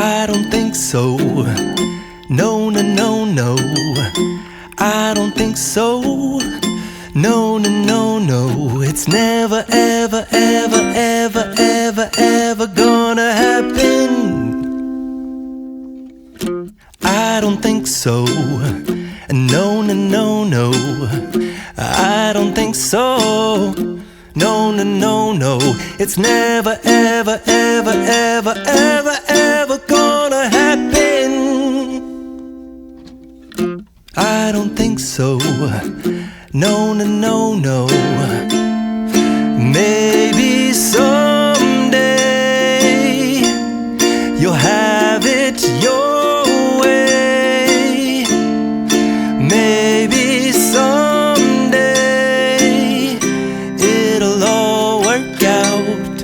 I don't think so. No, no, no, no. I don't think so. No, no, no, no. It's never, ever, ever, ever, ever, ever gonna happen. I don't think so. No, no, no, no. I don't think so. No, no, no, no. It's never, ever, ever, ever, ever, ever gonna happen. I don't think so. No, no, no, no. Maybe someday you'll have it your way. Maybe someday it'll all work out.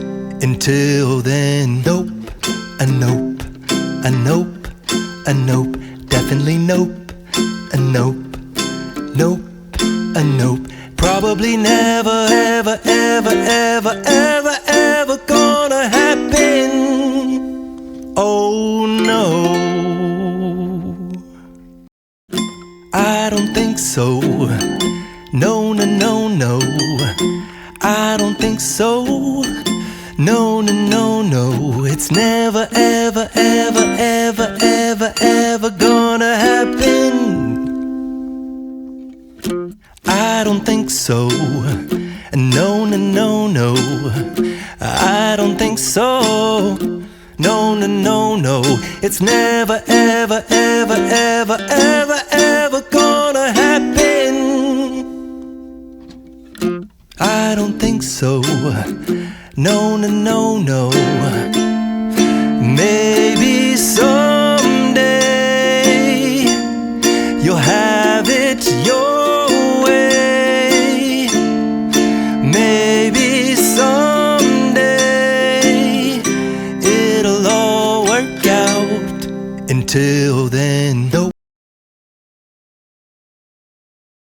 Until then, nope, a nope, a nope, a nope, definitely nope, a nope, nope, a nope. Probably never, ever, ever, ever, ever, ever gonna happen. Oh no, I don't think so. No, no, no, no. I don't think so. No, no, no, no. It's never, ever, ever, ever, ever, ever gonna happen. I don't think so. No, no, no, no. I don't think so. No, no, no, no. It's never, ever, ever, ever, ever, ever gonna happen. I don't think so. No, no, no, no. Maybe someday you'll have it your way. Maybe someday it'll all work out. Until then,